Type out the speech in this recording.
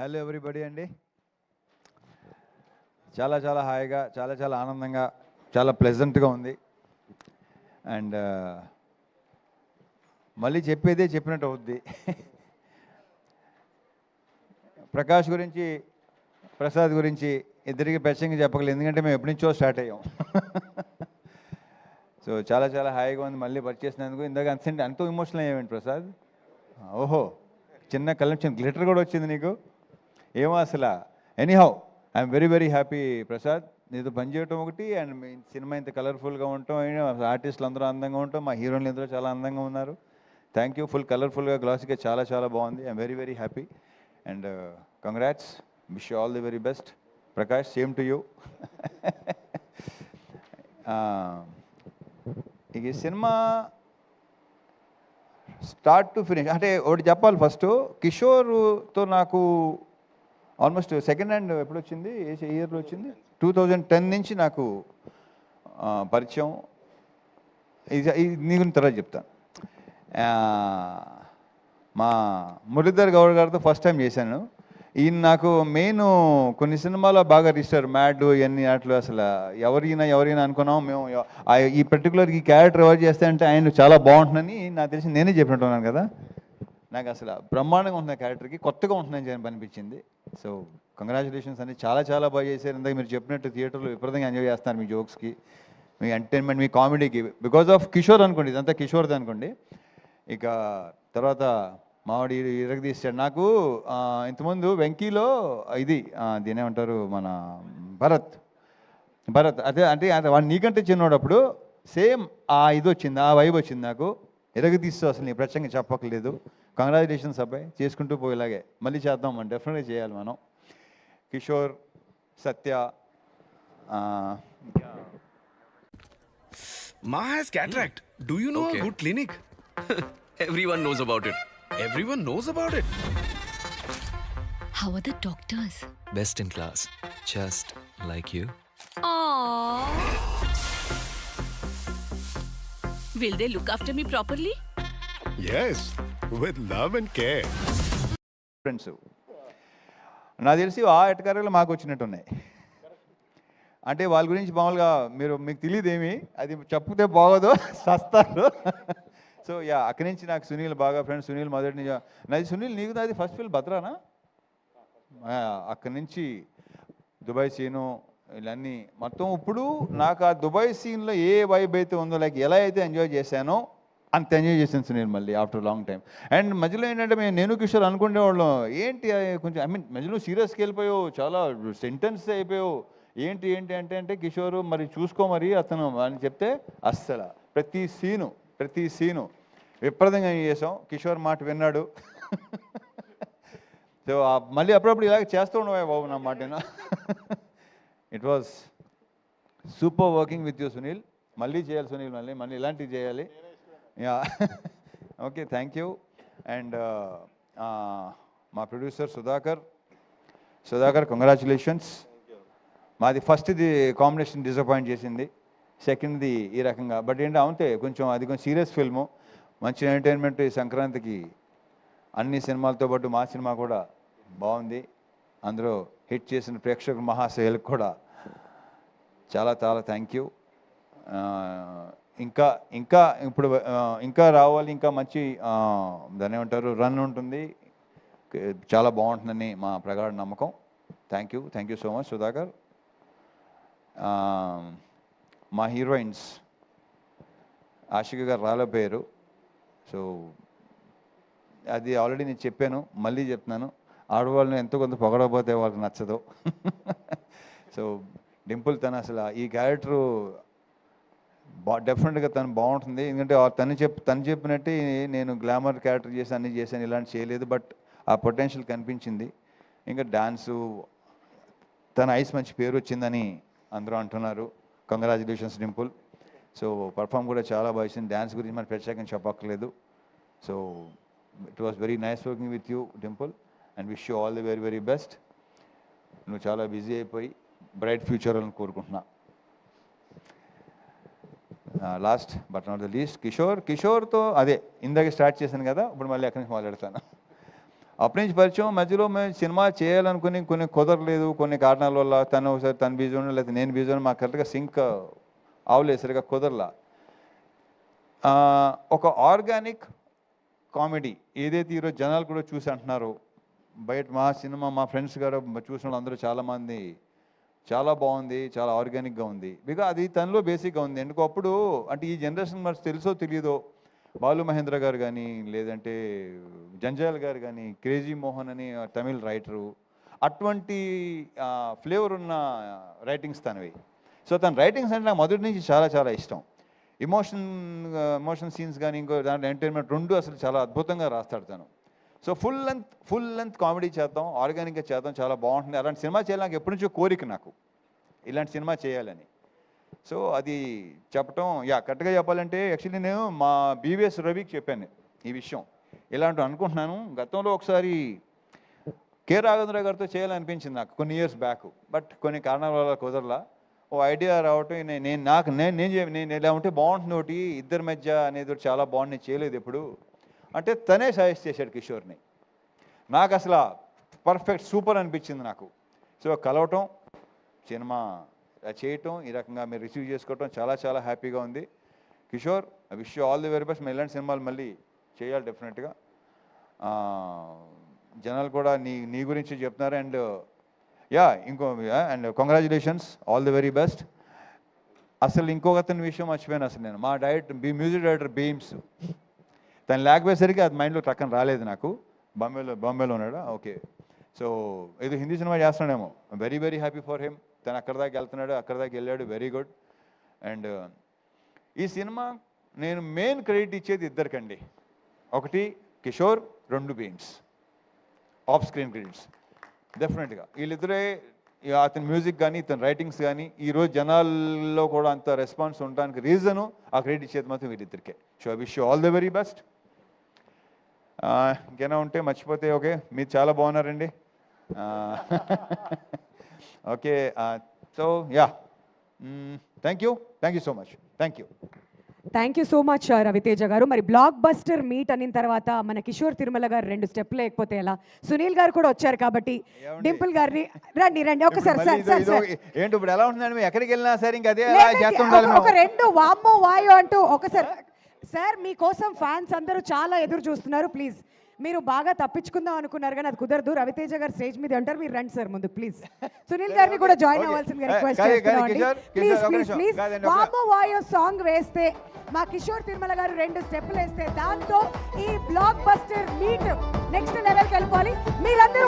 Hello everybody అండి. చాలా చాలా హాయిగా, చాలా చాలా ఆనందంగా, చాలా ప్లెజెంట్గా ఉంది. అండ్ మళ్ళీ చెప్పేదే చెప్పినట్టు అవుద్ది. ప్రకాష్ గురించి, ప్రసాద్ గురించి ఇద్దరికి ప్రత్యేకంగా చెప్పగలేదు, ఎందుకంటే మేము ఎప్పటి నుంచో స్టార్ట్ అయ్యాం. సో చాలా చాలా హాయిగా ఉంది మళ్ళీ పరిచేసినందుకు. ఇందాక అంత ఎమోషనల్ అయ్యామండి ప్రసాద్. ఓహో, చిన్న కలెక్షన్ గ్లిటర్ కూడా వచ్చింది నీకు, ఏమో అసలు. Anyhow, I'm very very happy Prasad, నీతో పనిచేయటం ఒకటి, అండ్ మీ సినిమా ఇంత కలర్ఫుల్గా ఉండటం, ఆర్టిస్టులు అందరూ అందంగా ఉండటం, మా హీరోయిన్లు అందరూ చాలా అందంగా ఉన్నారు. Thank you. ఫుల్ కలర్ఫుల్గా, గ్లాసీగా చాలా చాలా బాగుంది. I'm very very happy and congrats. Wish you all the very best. Prakash, same to you. ఇక ఈ సినిమా స్టార్ట్ టు ఫినిష్ అంటే ఒకటి చెప్పాలి. ఫస్ట్ కిషోర్తో నాకు ఆల్మోస్ట్ సెకండ్ హ్యాండ్ ఎప్పుడు వచ్చింది, ఏ ఇయర్లో వచ్చింది, 2010 నుంచి నాకు పరిచయం. ఇది నీ గురించి తర్వాత చెప్తాను. మా మురళీధర్ గౌడ్ గారితో ఫస్ట్ టైం చేశాను. ఈయన నాకు మెయిన్ కొన్ని సినిమాలో బాగా రిజిస్టర్, మ్యాడ్ ఇవన్నీ వాటిలో అసలు ఎవరైనా అనుకున్నాం మేము. ఈ పర్టికులర్ ఈ క్యారెక్టర్ ఎవరు చేస్తే అంటే ఆయన చాలా బాగుంటుందని నాకు తెలిసి నేనే చెప్పినట్టున్నాను కదా. నాకు అసలు బ్రహ్మాండంగా ఉంటుంది క్యారెక్టర్కి, కొత్తగా ఉంటుందని అనిపించింది. సో కంగ్రాచులేషన్స్ అండి, చాలా చాలా బాగా చేశారు. ఇందాక మీరు చెప్పినట్టు థియేటర్లో విపరీతంగా ఎంజాయ్ చేస్తున్నారు మీ జోక్స్కి, మీ ఎంటర్టైన్మెంట్, మీ కామెడీకి, బికాజ్ ఆఫ్ కిషోర్ అనుకోండి, ఇదంతా కిషోర్ది అనుకోండి. ఇక తర్వాత మావాడి ఇరగదీశాడు. నాకు ఇంతకుముందు వెంకీలో ఇది దీని ఏమంటారు, మన భరత్ అదే అంటే వాడు నీకంటే చిన్నోడప్పుడు సేమ్ ఇది వచ్చింది, ఆ వైబ్ వచ్చింది నాకు. ఇరగదీస్తూ అసలు నీ ప్రత్యేకంగా చెప్పక్కర్లేదు. కంగ్రాచులేషన్స్ అబ్బాయి, చేసుకుంటూ పోయేలాగే మళ్ళీ చేద్దాం, మనం డెఫినెట్గా చేయాలి మనం. కిషోర్, సత్య, Ma has cataract. Do you know Okay. a good clinic? Everyone knows about it. Everyone knows about it. How are the doctors? Best in class. Just like you. Aww. Will they look after me properly? Yes, with love and care. Friends నాకు తెలిసి ఆ ఎటకారాలు మాకు వచ్చినట్టు ఉన్నాయి. అంటే వాళ్ళ గురించి మామూలుగా మీకు తెలియదు ఏమి, అది చెప్తే బాగోదు, సస్తారు. సో అక్కడి నుంచి నాకు సునీల్ బాగా ఫ్రెండ్స్. సునీల్ మొదటి నుంచి నాది, సునీల్ నీకు నాది ఫస్ట్ ఫిల్మ్ భద్రానా. అక్కడి నుంచి దుబాయ్ సీను ఇవన్నీ మొత్తం. ఇప్పుడు నాకు ఆ దుబాయ్ సీన్లో ఏ వైబ్ అయితే ఉందో, లైక్ ఎలా అయితే ఎంజాయ్ చేశానో అంత ఎంజాయ్ చేశాను సునీల్ మళ్ళీ ఆఫ్టర్ లాంగ్ టైం. అండ్ మధ్యలో ఏంటంటే నేను కిషోర్ అనుకునేవాళ్ళం, ఏంటి కొంచెం మధ్యలో సీరియస్కి వెళ్ళిపోయావు, చాలా సెంటెన్స్ అయిపోయావు, ఏంటి అంటే కిషోర్ మరి చూసుకో మరి అతను అని చెప్తే అస్సలు ప్రతి సీను విపరీతంగా చేసాం. కిషోర్ మాట విన్నాడు. సో మళ్ళీ అప్పుడప్పుడు ఇలాగ చేస్తూ ఉండవా బాబు నా మాట. It was super working with you Sunil. మళ్ళీ చేయాలి సునీల్, మళ్ళీ ఇలాంటివి చేయాలి. Okay, thank you. అండ్ మా ప్రొడ్యూసర్ సుధాకర్ కంగ్రాచులేషన్స్. మాది ఫస్ట్ది కాంబినేషన్ డిసప్పాయింట్ చేసింది, సెకండ్ది ఈ రకంగా. బట్ అంతే కొంచెం అది కొంచెం సీరియస్ ఫిల్ము, మంచి ఎంటర్టైన్మెంట్. ఈ సంక్రాంతికి అన్ని సినిమాలతో పాటు మా సినిమా కూడా బాగుంది. అందులో హిట్ చేసిన ప్రేక్షకుల మహాశయులకు కూడా చాలా చాలా థ్యాంక్ యూ. ఇంకా రావాలి, ఇంకా మంచి దాన్ని ఏమంటారు రన్ ఉంటుంది, చాలా బాగుంటుందని మా ప్రగాఢ నమ్మకం. Thank you so much Sudhakar. మా హీరోయిన్స్ ఆషిక గారు రాలేపోయారు. సో అది ఆల్రెడీ నేను చెప్పాను, మళ్ళీ చెప్తున్నాను, ఆడవాళ్ళని ఎంతో కొంత పొగడకపోతే వాళ్ళకి నచ్చదు. సో డింపుల్ తను అసలు ఈ క్యారెక్టరు డెఫినెట్గా తను బాగుంటుంది. ఎందుకంటే తను చెప్పినట్టే నేను గ్లామర్ క్యారెక్టర్ అన్నీ చేశాను, ఇలాంటి చేయలేదు. బట్ ఆ పొటెన్షియల్ కనిపించింది. ఇంకా డాన్సు, తన ఐస్ మంచి పేరు వచ్చిందని అందరూ అంటున్నారు. కంగ్రాచులేషన్స్ డింపుల్. సో పర్ఫామ్ కూడా చాలా బాగా ఇచ్చింది. డ్యాన్స్ గురించి మనం ప్రత్యేకంగా చెప్పక్కర్లేదు. So it was very nice working with you Dimple and wish you all the very very best. నువ్వు చాలా బిజీ అయిపోయి బ్రైట్ ఫ్యూచర్ అని కోరుకుంటున్నా. Last but not the least కిషోర్తో అదే ఇందాక స్టార్ట్ చేశాను కదా, ఇప్పుడు మళ్ళీ అక్కడి నుంచి మాట్లాడతాను. అప్పటి నుంచి పరిచయం. మధ్యలో మేము సినిమా చేయాలనుకుని కొన్ని కుదరలేదు, కొన్ని కారణాల వల్ల. తను ఒకసారి తను బిజీ ఉండడం, లేకపోతే నేను బిజీ ఉండడం, మాకు కరెక్ట్గా సింక్ అవలేదు, సరిగా కుదరలా. ఒక ఆర్గానిక్ కామెడీ ఏదైతే ఈరోజు జనాలు కూడా చూసి అంటున్నారు, బయట మా సినిమా మా ఫ్రెండ్స్ గారు చూసిన వాళ్ళు అందరూ చాలామంది చాలా బాగుంది, చాలా ఆర్గానిక్గా ఉంది. బికాజ్ అది తనలో బేసిక్గా ఉంది. ఎందుకు అప్పుడు అంటే ఈ జనరేషన్ మరి తెలుసో తెలియదో, బాలు మహేంద్ర గారు కానీ, లేదంటే జంజాల్ గారు కానీ, క్రేజీ మోహన్ అని తమిళ్ రైటరు, అటువంటి ఫ్లేవర్ ఉన్న రైటింగ్స్ తనవి. సో తన రైటింగ్స్ అంటే నాకు మొదటి నుంచి చాలా చాలా ఇష్టం. ఎమోషన్ సీన్స్ కానీ ఇంకో దాంట్లో ఎంటర్టైన్మెంట్ రెండు అసలు చాలా అద్భుతంగా రాస్తాడు తను. సో ఫుల్ లెంత్ కామెడీ చేద్దాం, ఆర్గానిక్గా చేద్దాం, చాలా బాగుంటుంది. అలాంటి సినిమా చేయాలి నాకు ఎప్పటి నుంచో కోరిక, నాకు ఇలాంటి సినిమా చేయాలని. సో అది చెప్పటం కరెక్ట్గా చెప్పాలంటే యాక్చువల్లీ నేను మా బీవీఎస్ రవికి చెప్పాను ఈ విషయం. ఇలాంటి అనుకుంటున్నాను. గతంలో ఒకసారి కె రాఘవేంద్ర గారితో చేయాలనిపించింది నాకు కొన్ని ఇయర్స్ బ్యాక్, బట్ కొన్ని కారణాల వల్ల కుదరలా. ఓ ఐడియా రావటం, నేను ఇలా ఉంటే బాగుంటుంది ఒకటి ఇద్దరి మధ్య అనేది ఒకటి చాలా బాగుంది, నేను చేయలేదు ఎప్పుడు అంటే తనే సజెస్ట్ చేశాడు కిషోర్ని. నాకు అసలు పర్ఫెక్ట్ సూపర్ అనిపించింది నాకు. సో కలవటం, సినిమా చేయటం, ఈ రకంగా మీరు రిసీవ్ చేసుకోవటం చాలా చాలా హ్యాపీగా ఉంది. Kishore, I wish you all the very best. ఇలాంటి సినిమాలు మళ్ళీ చేయాలి డెఫినెట్గా. జనాలు కూడా నీ గురించి చెప్తున్నారు. And congratulations, all the very best. అసలు ఇంకొక అతని విషయం మర్చిపోయాను. అసలు నేను మా మ్యూజిక్ డైరెక్టర్ బీమ్స్, తను లేకపోయేసరికి అది మైండ్లో టక్కన రాలేదు నాకు. బాంబేలో ఉన్నాడా? ఓకే. సో ఏదో హిందీ సినిమా చేస్తున్నాడేమో. Very very happy for him. తను అక్కడ దాకా వెళ్తున్నాడు, అక్కడ దాకా వెళ్ళాడు, వెరీ గుడ్. అండ్ ఈ సినిమా నేను మెయిన్ క్రెడిట్ ఇచ్చేది ఇద్దరికండి. ఒకటి కిషోర్, రెండు బీమ్స్. ఆఫ్ స్క్రీన్ క్రెడిట్స్ డెఫినెట్గా వీళ్ళిద్దరే. అతని మ్యూజిక్ కానీ ఇతని రైటింగ్స్ కానీ ఈరోజు జనాల్లో కూడా అంత రెస్పాన్స్ ఉండడానికి రీజను ఆ క్రెడిట్ ఇచ్చేది మాత్రం వీళ్ళిద్దరికే. So I wish you all the very best. ఇంకేనా ఉంటే మర్చిపోతే ఓకే. మీరు చాలా బాగున్నారండి. Okay. So thank you so much. Thank you so much Raviteja గారు. మరి బ్లాక్ బస్టర్ మీట్ అయిన తర్వాత మన కిషోర్ తిరుమల గారు 2 స్టెప్లు లేకపోతే ఎలా? సునీల్ గారు కూడా వచ్చారు కాబట్టి డింపుల్ గారిని రండి ఒకసారి. ఏంటి ఇప్పుడు ఎలా ఉంటుందండి? ఎక్కడికి వెళ్ళినా సరే ఇంకా అదే ఒక 2 వామ్మో వాయో అంటూ ఒకసారి. సార్ మీకోసం ఫ్యాన్స్ అందరూ చాలా ఎదురు చూస్తున్నారు. ప్లీజ్, మీరు బాగా తప్పించుకుందాం అనుకున్నారు కానీ అది కుదరదు. రవితేజ గారు స్టేజ్ మీద ఉంటారు, మీరు రండి సార్ ముందు ప్లీజ్. సునీల్ గారిని కూడా జాయిన్ అవ్వాల్సిందిగా రిక్వెస్ట్ చేస్తున్నామండి. ప్లీజ్ వామో వాయో సాంగ్ వేస్తే, మా కిషోర్ తిరుమల గారు 2 స్టెప్పులు వేస్తే దాంతో ఈ బ్లాక్ బస్టర్ మీట్ నెక్స్ట్ లెవెల్కి వెళ్ళిపోవాలి. మీరందరూ